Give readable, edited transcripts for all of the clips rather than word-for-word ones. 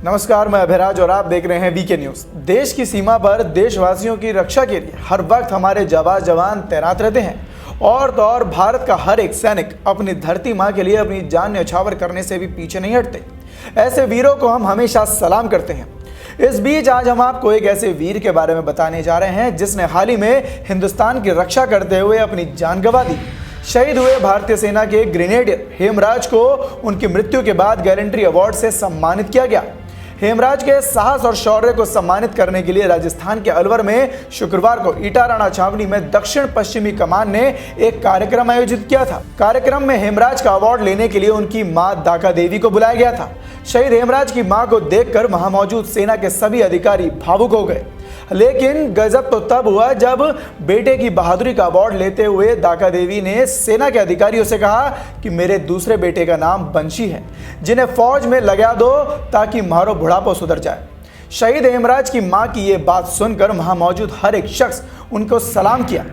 नमस्कार, मैं अभिराज और आप देख रहे हैं वीके न्यूज। देश की सीमा पर देशवासियों की रक्षा के लिए हर वक्त हमारे जवान तैनात रहते हैं और तो और भारत का हर एक सैनिक अपनी धरती माँ के लिए अपनी जान न्यौछावर करने से भी पीछे नहीं हटते। ऐसे वीरों को हम हमेशा सलाम करते हैं। इस बीच आज हम आपको एक ऐसे वीर के बारे में बताने जा रहे हैं जिसने हाल ही में हिंदुस्तान की रक्षा करते हुए अपनी जान गंवा दी। शहीद हुए भारतीय सेना के ग्रेनेडियर हेमराज को उनकी मृत्यु के बाद गैलेंट्री अवार्ड से सम्मानित किया गया। हेमराज के साहस और शौर्य को सम्मानित करने के लिए राजस्थान के अलवर में शुक्रवार को ईटाराणा छावनी में दक्षिण पश्चिमी कमान ने एक कार्यक्रम आयोजित किया था। कार्यक्रम में हेमराज का अवार्ड लेने के लिए उनकी मां दाका देवी को बुलाया गया था। शहीद हेमराज की मां को देखकर वहां मौजूद सेना के सभी अधिकारी भावुक हो गए। लेकिन गजब तो तब हुआ जब बेटे की बहादुरी का अवार्ड लेते हुए दाका देवी ने सेना के अधिकारियों से कहा कि मेरे दूसरे बेटे का नाम बंशी है, जिन्हें फौज में लगा दो ताकि मारो बुढ़ापा सुधर जाए। शहीद हेमराज की मां की ये बात सुनकर वहां मौजूद हर एक शख्स उनको सलाम किया।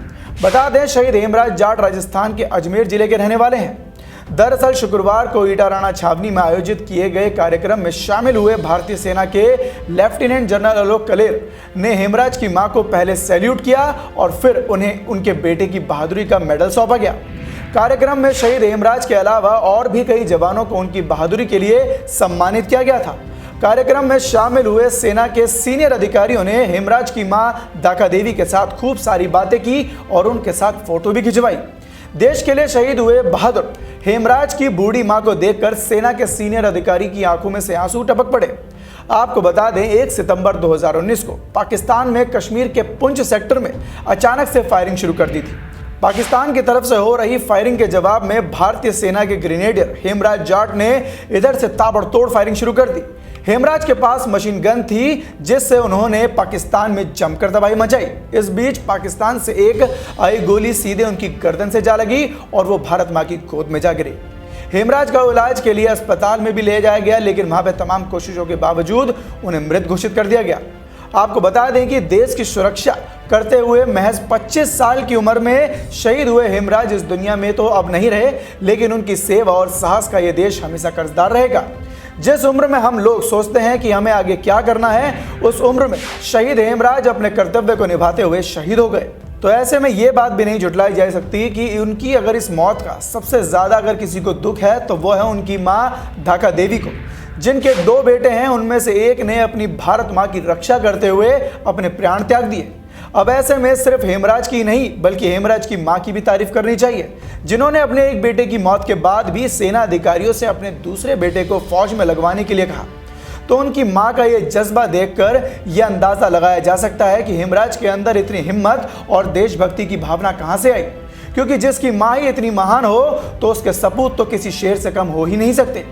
बता दें, शहीद हेमराज जाट राजस्थान के अजमेर जिले के रहने वाले हैं। दरअसल शुक्रवार को ईटाराणा छावनी में आयोजित किए गए कार्यक्रम में शामिल हुए भारतीय सेना के लेफ्टिनेंट जनरल आलोक कलेर ने हेमराज की मां को पहले सैल्यूट किया और फिर उन्हें उनके बेटे की बहादुरी का मेडल सौंपा गया। कार्यक्रम में शहीद हेमराज के अलावा और भी कई जवानों को उनकी बहादुरी के लिए सम्मानित किया गया था। कार्यक्रम में शामिल हुए सेना के सीनियर अधिकारियों ने हेमराज की मां दाका देवी के साथ खूब सारी बातें की और उनके साथ फोटो भी खिंचवाई। देश के लिए शहीद हुए बहादुर हेमराज की बूढ़ी मां को देखकर सेना के सीनियर अधिकारी की आंखों में से आंसू टपक पड़े। आपको बता दें, 1 सितंबर 2019 को पाकिस्तान में कश्मीर के पुंछ सेक्टर में अचानक से फायरिंग शुरू कर दी थी। पाकिस्तान की तरफ से हो रही फायरिंग के जवाब में भारतीय सेना के ग्रेनेडियर हेमराज जाट ने इधर से ताबड़तोड़ फायरिंग शुरू कर दी। हेमराज के पास मशीन गन थी जिससे उन्होंने पाकिस्तान में जमकर तबाही मचाई। इस बीच पाकिस्तान से एक आई गोली सीधे उनकी गर्दन से जा लगी और वो भारत मां की गोद में जा गिरे। हेमराज का इलाज के लिए अस्पताल में भी ले जाया गया, लेकिन वहां पे तमाम कोशिशों के बावजूद उन्हें मृत घोषित कर दिया गया। आपको बता दें कि देश की सुरक्षा करते हुए महज 25 साल की उम्र में शहीद हुए हेमराज इस दुनिया में तो अब नहीं रहे, लेकिन उनकी सेवा और साहस का यह देश हमेशा कर्जदार रहेगा। जिस उम्र में हम लोग सोचते हैं कि हमें आगे क्या करना है, उस उम्र में शहीद हेमराज अपने कर्तव्य को निभाते हुए शहीद हो गए। तो ऐसे में ये बात भी नहीं झुटलाई जा सकती कि उनकी अगर इस मौत का सबसे ज़्यादा अगर किसी को दुख है तो वो है उनकी मां दाका देवी को, जिनके 2 बेटे हैं। उनमें से एक ने अपनी भारत मां की रक्षा करते हुए अपने प्राण त्याग दिए। अब ऐसे में सिर्फ हेमराज की नहीं बल्कि हेमराज की मां की भी तारीफ करनी चाहिए, जिन्होंने अपने एक बेटे की मौत के बाद भी सेना अधिकारियों से अपने दूसरे बेटे को फौज में लगवाने के लिए कहा। तो उनकी मां का यह जज्बा देखकर यह अंदाजा लगाया जा सकता है कि हेमराज के अंदर इतनी हिम्मत और देशभक्ति की भावना कहां से आई, क्योंकि जिसकी मां ही इतनी महान हो तो उसके सपूत तो किसी शेर से कम हो ही नहीं सकते।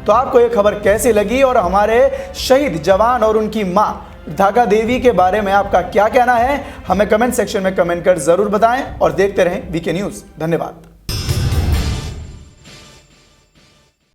तो आपको यह खबर कैसी लगी और हमारे शहीद जवान और उनकी मां दाका देवी के बारे में आपका क्या कहना है, हमें कमेंट सेक्शन में कमेंट कर जरूर बताएं और देखते रहें वीके न्यूज। धन्यवाद।